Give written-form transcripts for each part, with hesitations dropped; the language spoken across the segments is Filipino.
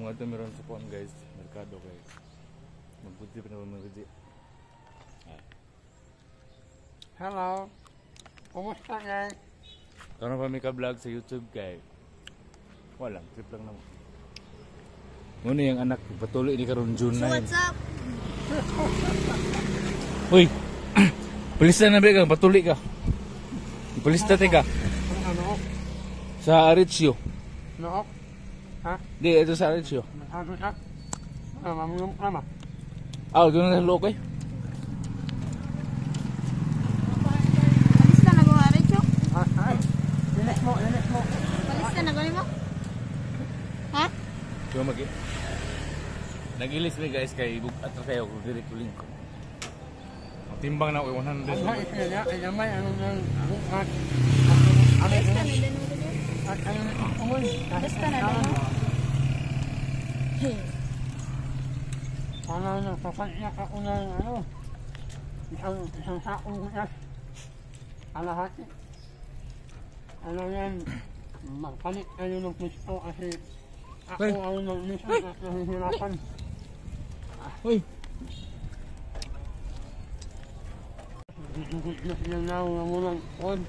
Mga ito meron sa kuwan guys, merkado guys. Magbuti pa naman mga gaji. Hello. Kumusta guys? Karon pa may ka-vlog sa YouTube guys. Walang, trip lang naman. Muna yung anak, patuloy ni karon June 9. So what's up? Uy! Palista na ba ka? Patuloy ka. Palista ka. Ano? Sa Aritzio. No? Ha? Di, ito sa Aritzio. Ano siya? Mamulong ka ma. Doon na sa loob eh. Palista na gawa rin siyo? Ay. Linis mo. Palista na gawin mo? Ha? Diba magi? Nag-ilis mo guys kay bukat na kayo kung direct link ko. Timbang na ako 100. Ang hait niya, ay naman, ano nang bukat. Palista na din mo din. At ano na umul. Palista na din mo. Hey. Ano na, papaiyak ako na ano. Isang sakong kutas. Alahati. Ano yan, magpalit kayo ng pisto kasi ako ang nag-mission at nahihirapan. Uy! Gigit na na walang on.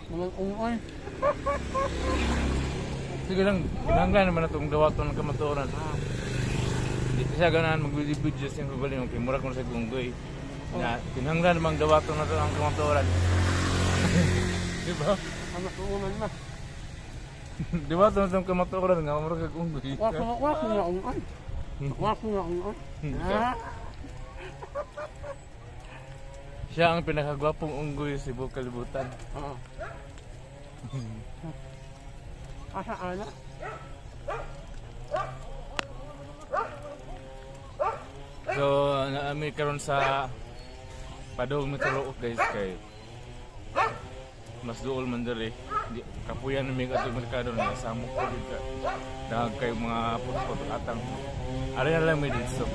Walang on. Sige lang, kinahanglan naman na itong gawa ito ng kamatuoran. Hindi siya ganahan mag-video yung kabaling yung kimura ko sa gunggoy. Kinahanglan naman gawa ito ng kamatuoran. Diba? Kamatuoran na. Diba ito ng kamatuoran nga kamura sa gunggoy. Wako na on. Wako na on. Siya ang pinakagwapong unggoy sa Cebu Kalibutan. Oo. Asa ana? So, naami karon sa padong metro guys kay mas duol man diri. Kapuyan mi adto merkado na samok ko dito. Dagag kay mga puto atang. Ari na lang mi dito.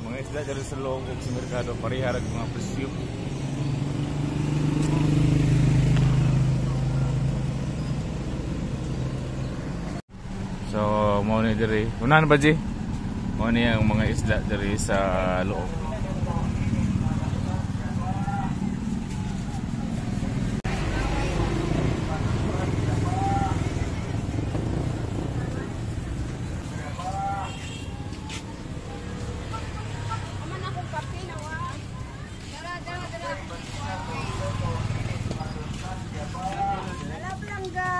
Mga isda diri sa loob ug sa merkado parihara og mga presyo. So, mo ni diri. Unahan ba ji? Mo ni ang mga isda diri sa loob. Aman akong kape na wa. Dara. Alap lang ga.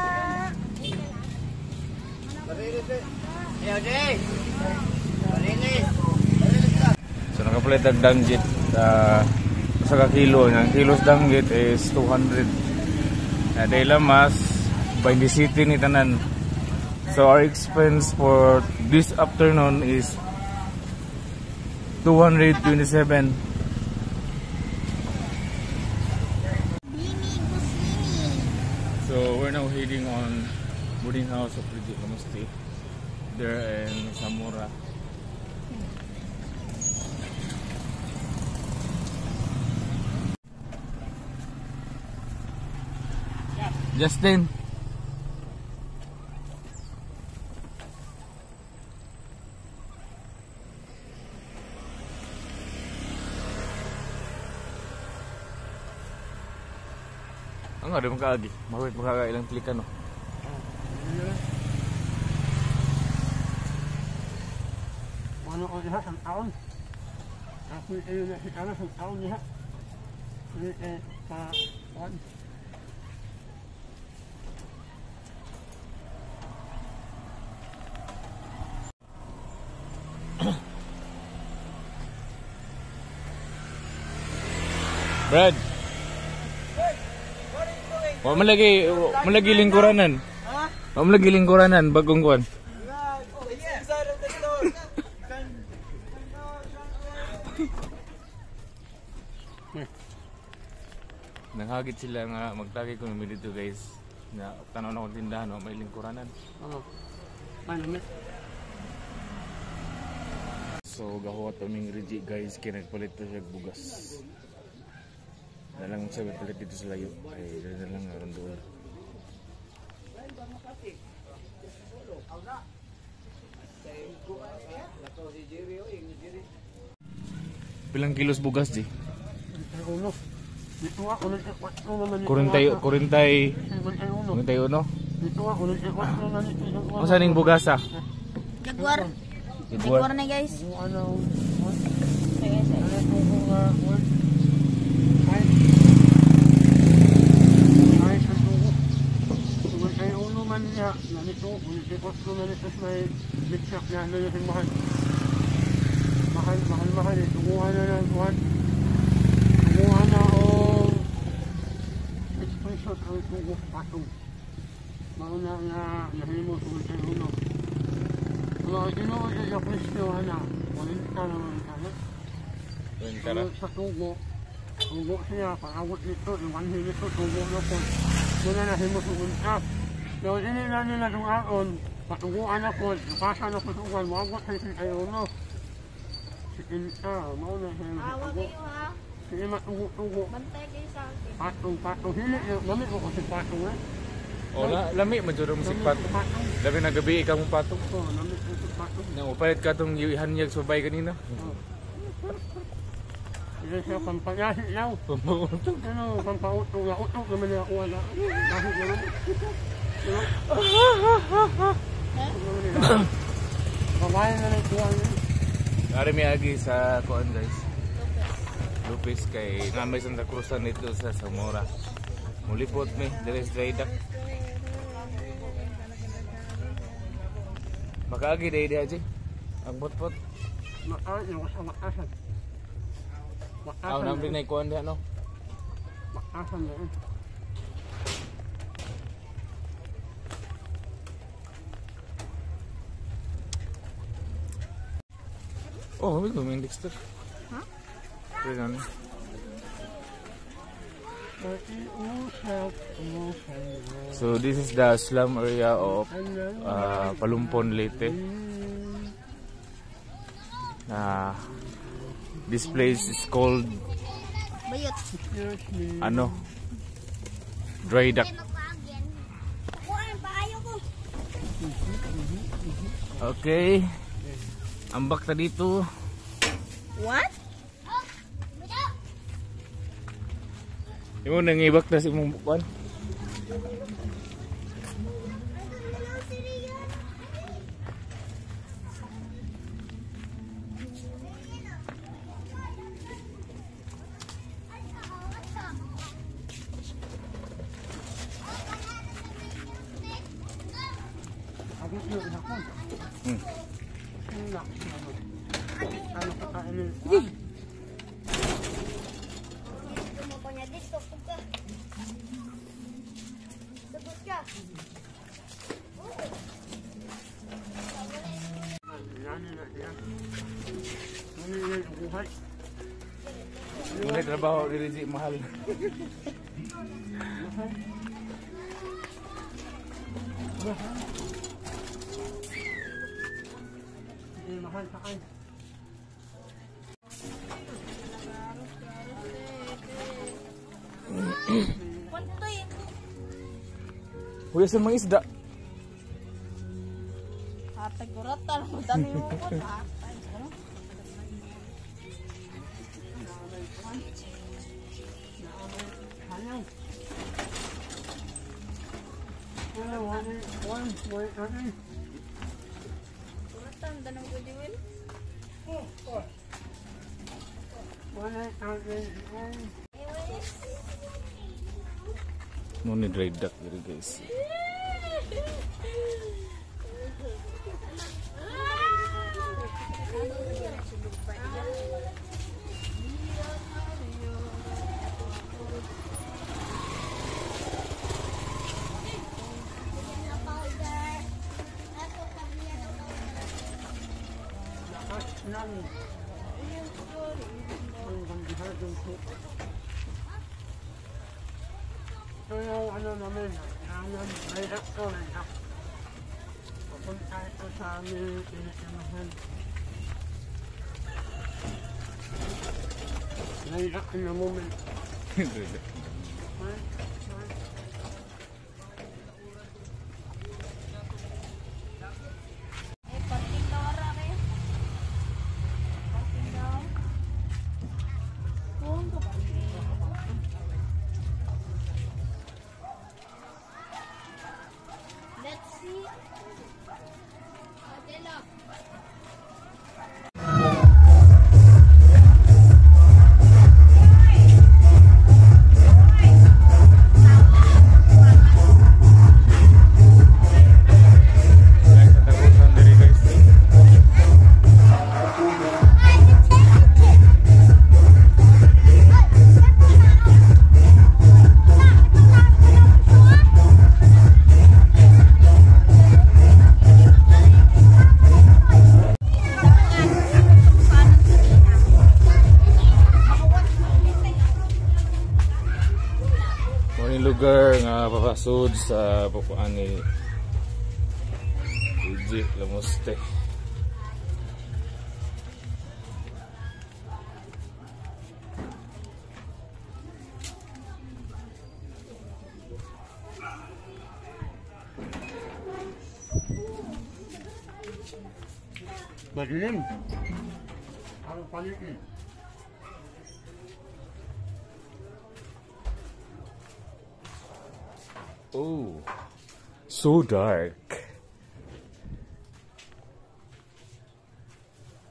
So nakapalit ang danggit sa kakilo. Ang kilos danggit is 200. Dahil lamas, by the city ni tanan. So our expense for this afternoon is 227. So we're now heading on boarding house of Reggie Kamusti there in Samora. Justin. Ang ada magkaagi. Mawit magkakailang klikan no. Ano ko diha sa taon? Ako ay na si ana sa taon diha. Ni pa on. Brad. Wa malagi lingkuranan. Ha? Wa malagi lingkuranan bagong kuan. Nanghagit sila nga magtagay ko namin dito guys. Na tanaw na akong tindahan o may lingkuranan. Oo. Manamit. So gahuat kaming Reggie guys kaya nagpalit to siya bugas. Nalang siya palit dito sa layo. Ay dala lang aron doon. Pilang kilos bugas di? Uno. Dito nga, unang ikwat ko naman ito. Kurintay uno. uno. Dito nga, unang ikwat ko naman ito. Kung saan yung bugasa? Jaguar. Jaguar. Jaguar na guys. Kung ano, Sige, sige. ano ito kung ay, ang tuko. Kung ay uno man niya, ganito, unang ikwat ko naman ito may bitsak na ano yung mahal. Mahal. Tunguhan na ng buwan. Tunguhan na o expression ang tungkol patong. Mauna na nahimo sa mga uno. Kung ginoo sa Kristo na, walang ka naman kami. Sa tugo siya, pag-awot nito, iwanhin nito, tugo na po. Muna nahimo sa unta. Pero hindi na nila tungaon, patuguan ako, napasan ako sa uwan, magot sa isin ay uno. Si Inta, mauna siya. Awag kayo ha. Sige matugo. Bantay kayo sa akin. Patong. Hindi, gamit ko kasi patong eh. O, lami majuro mo si patong. Labi na gabi ikaw mong patong. Oo, gamit ko si patong. Upalit ka itong ihanyag sa bay kanina. Hindi siya pampayasi lang. Ano, pampautong na utong naman niya ako wala. Kahit naman. Pamayan na lang tuwan niya. Ari may agi sa kuan guys. Lupis kay namay Santa Cruzan nito sa Zamora. Mulipot mi dire sa Daydak. Makaagi day aja. Ang potpot. Yung sa makasan. Aw namri na kuan dia no. Makasan na yun. Oh, we going Dexter. Huh? Ano? So this is the slum area of Palumpon, Leyte. This place is called Bayot. Dry Duck. Okay. Ambak ta dito. What? Imo nangibak na si mong bukan. Mulai trabaho diri si mahal. Mahal sa kain. Pantoy. Huya sa mga isda. Hatag kuratan. Dami mo ko. Ano? Kuratan. Danong ko diwin. No ni dry duck diri guys. So yung ano namin, may dakto na yak. Papunta ito sa aming pinakamahan. May dak in a moment. lugar nga papasod sa papuan ni Uji Lamuste. Madilim. Ang paligid. Oh, so dark.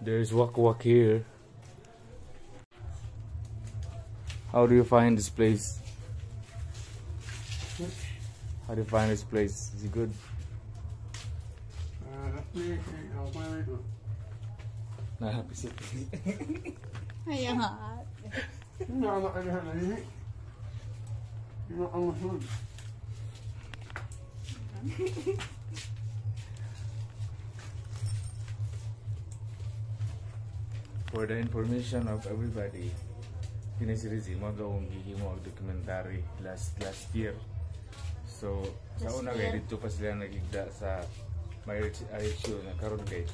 There's wak here. How do you find this place? How do you find this place? Is it good? Nahapisip. Ayan nga. Hindi ako makalihan na hindi. Hindi ako masunod. For the information of everybody, kini si Rizzy mo gawong gihimo ang documentary last year. So, sa una kay dito pa sila nagigda sa RHU na karon kay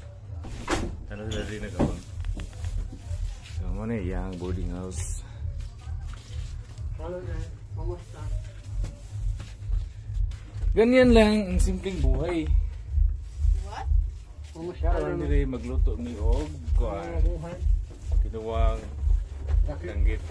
ano sila rin nagawang. So, mo na yung boarding house. Hello there. Kamusta? Ganyan lang ang simpleng buhay. What? Kamusta? Karon nila magluto ni og kuan Buhay. kinuwang Bakit? kanggit.